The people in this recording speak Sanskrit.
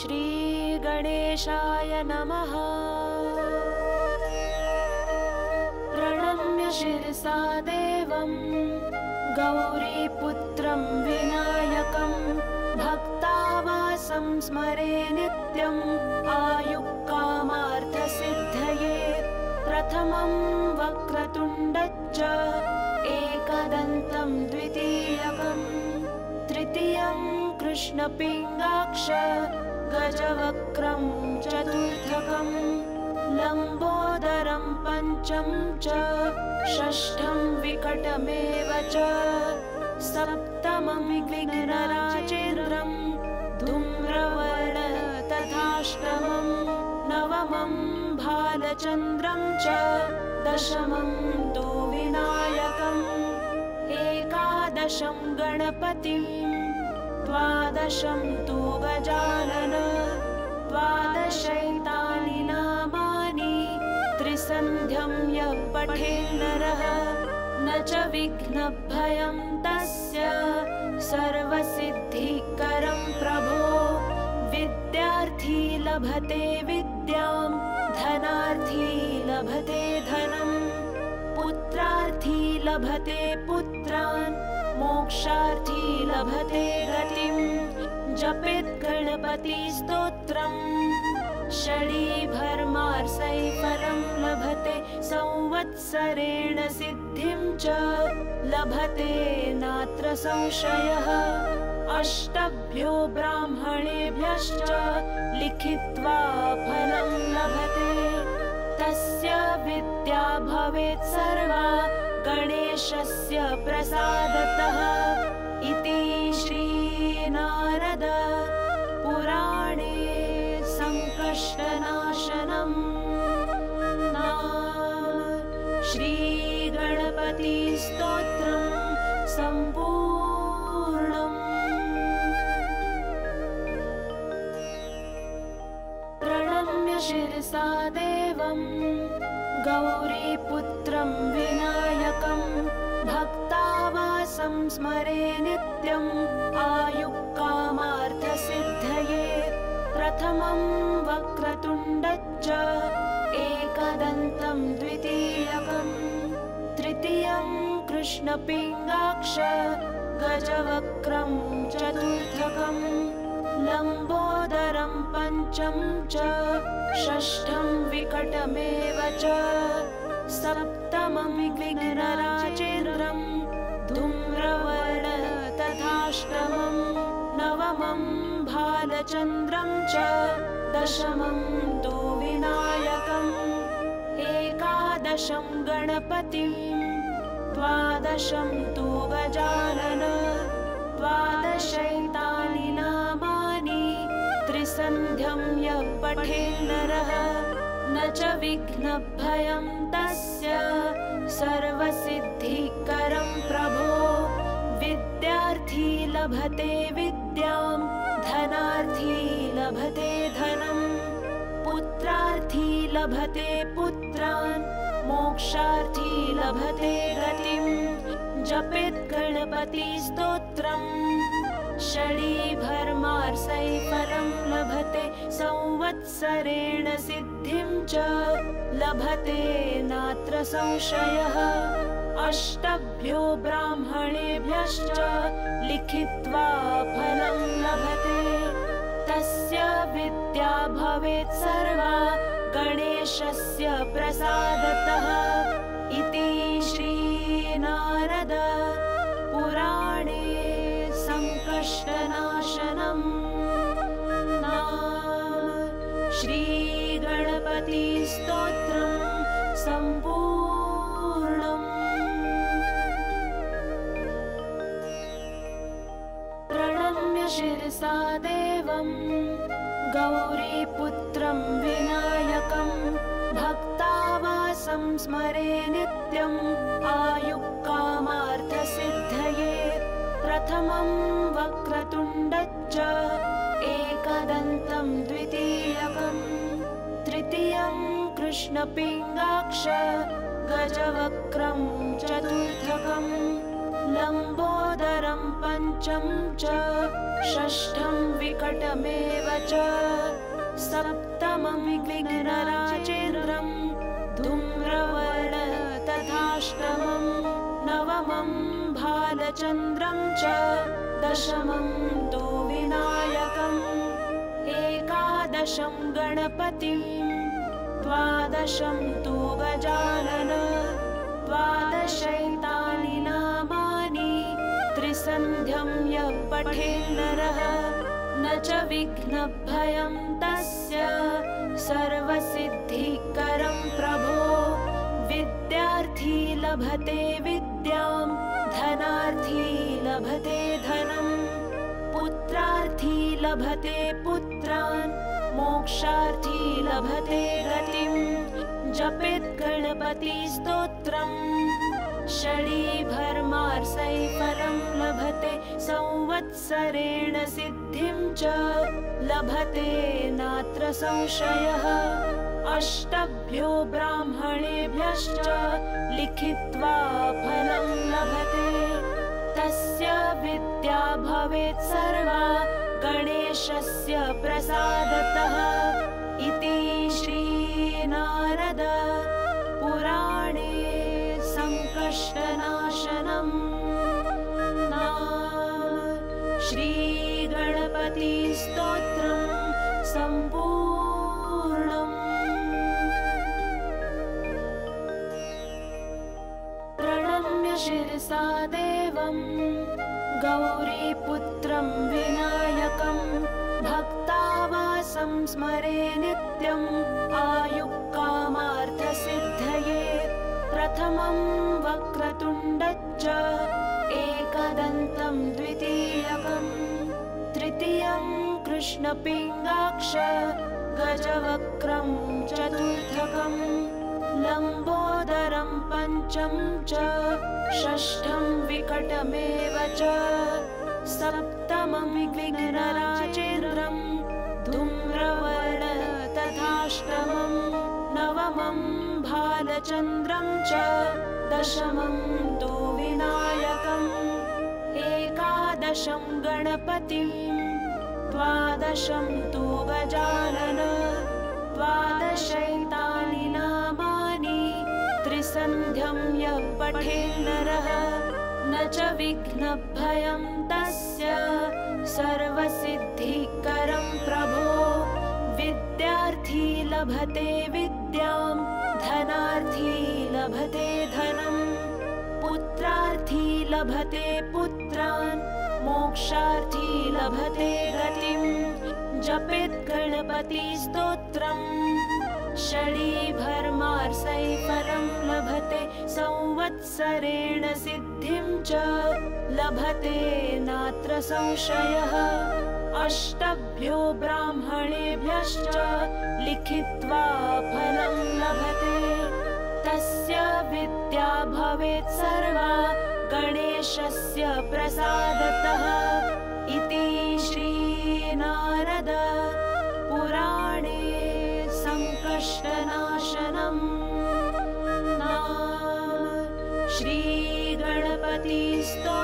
श्रीगणेशाय नमः। प्रणम्य शिरसा देवं गौरीपुत्रं विनायकं भक्तावासं स्मरे नित्यम् आयुक्कामार्थसिद्धये। प्रथमं वक्रतुण्डच्च एकदन्तं द्वितीयकं तृतीयं कृष्णपिङ्गाक्ष गजवक्त्रं चतुर्थकं लम्बोदरं पञ्चम च षष्ठं विकटमेव च सप्तमं विघ्नराजेन्द्रं धूम्रवर्ण तथाष्टमं नवमं भालचन्द्रं च दशमं तु विनायकम् एकादशं गणपतिं द्वादशं तु गजानन द्वादशैतानि नामानि त्रिसन्ध्यं यः पठेन्नरः न च विघ्नभयं तस्य सर्वसिद्धिकरं प्रभो। विद्यार्थी लभते विद्यां धनार्थी लभते धनं पुत्रार्थी लभते पुत्रान् मोक्षार्थी लभते गतिं। जपेत् गणपति स्तोत्रम् षडीभर्मार्सैफलं लभते संवत्सरेण सिद्धिं च लभते नात्र संशयः। अष्टभ्यो ब्राह्मणेभ्यश्च लिखित्वा फलं लभते तस्य विद्या भवेत् सर्वा गणेशस्य प्रसादतः इति श्रीनारद पुराणे संकष्टनाशनं नाम श्रीगणपति स्तोत्रं सम्पूर्णम्। प्रणम्य शिरसा देवं गौरीपुत्रं विनायकं भक्तावासं स्मरे नित्यम् आयुक्कामार्थसिद्धये। प्रथमं वक्रतुण्डच्च एकदन्तं द्वितीयकं तृतीयं कृष्णपिङ्गाक्ष गजवक्त्रं चतुर्थकं लम्बोदरं पञ्चम च षष्ठं विकटमेव च सप्तमं विघ्नराजेन्द्रं धूम्रवर्ण तथाष्टमं नवमं भालचन्द्रं च दशमं तु विनायकम् एकादशं गणपतिं द्वादशं तु गजानन द्वादशैतानि नामानि त्रिसन्ध्यं यः पठेन्नरः न च विघ्नभयं तस्य सर्वसिद्धिकरं प्रभो। विद्यार्थी लभते विद्यां धनार्थी लभते धनं पुत्रार्थी लभते पुत्रान् मोक्षार्थी लभते गतिं। जपेत् गणपति स्तोत्रम् षडीभर्मार्सैफलं लभते संवत्सरेण सिद्धिं च लभते नात्र संशयः। अष्टभ्यो ब्राह्मणेभ्यश्च लिखित्वा फलं लभते तस्य विद्या भवेत् सर्वा गणेशस्य प्रसादतः इति श्रीनारद पुराणे संकष्टनाशनं नाम श्रीगणपति स्तोत्रं सम्पूर्णम्। प्रणम्य शिरसा देवं गौरीपुत्रं विनायकं भक्तावासं स्मरे नित्यम् आयुक्कामार्थसिद्धये। प्रथमं वक्रतुण्डच्च एकदन्तं द्वितीयकं तृतीयं कृष्णपिङ्गाक्ष गजवक्त्रं चतुर्थकं लम्बोदरं पञ्चम च षष्ठं विकटमेव च सप्तमं विघ्नराजेन्द्रं धूम्रवर्ण तथाष्टमं नवमं भालचन्द्रं च दशमं तु विनायकम् एकादशं गणपतिं द्वादशं तु गजानन द्वादशैतानि नामानि त्रिसन्ध्यं यः पठेन्नरः न च विघ्नभयं तस्य सर्वसिद्धिकरं प्रभो विद्यार्थी लभते विद्यां धनार्थी लभते धनं पुत्रार्थी लभते पुत्रान् मोक्षार्थी लभते गतिं जपेत् गणपतिस्तोत्रम् षडीभर्मार्सैफलं लभते संवत्सरेण सिद्धिं च लभते नात्र संशयः अष्टभ्यो ब्राह्मणेभ्यश्च लिखित्वा फलं लभते तस्य विद्या भवेत् सर्वा गणेशस्य प्रसादतः इति श्रीनारद पुराणे संकष्टनाशनं नाम श्रीगणपतिस्तोत्रं सम्पूर्णम्। प्रणम्य शिरसा देवं गौरीपुत्रं विनायकं भक्तावासं स्मरे नित्यम् आयुक्कामार्थसिद्धये प्रथमं वक्रतुण्डञ्च एकदन्तं द्वितीयकं तृतीयं कृष्णपिङ्गाक्ष गजवक्त्रं चतुर्थकं लम्बोदरं पञ्चम च षष्ठं विकटमेव च सप्तमं विघ्नराजेन्द्रं धूम्रवर्ण तथाष्टमं नवमं भालचन्द्रं च दशमं तु विनायकम् एकादशं गणपतिं द्वादशं तु गजानन द्वादशैतानि नामानि त्रिसन्ध्यं यः पठेन्नरः न च विघ्नभयं तस्य सर्वसिद्धिकरं प्रभो विद्यार्थी लभते विद्यां धनार्थी लभते धनं पुत्रार्थी लभते पुत्रान् मोक्षार्थी लभते गतिं जपेत् गणपतिस्तोत्रम् षडीभर्मार्सैफलं लभते संवत्सरेण सिद्धिं च लभते नात्र संशयः अष्टभ्यो ब्राह्मणेभ्यश्च लिखित्वा फलं लभते तस्य विद्या भवेत् सर्वा गणेशस्य प्रसादतः इति श्रीनारद पुराणे संकष्टनाशनं नाम श्रीगणपतिस्तोत्रम्।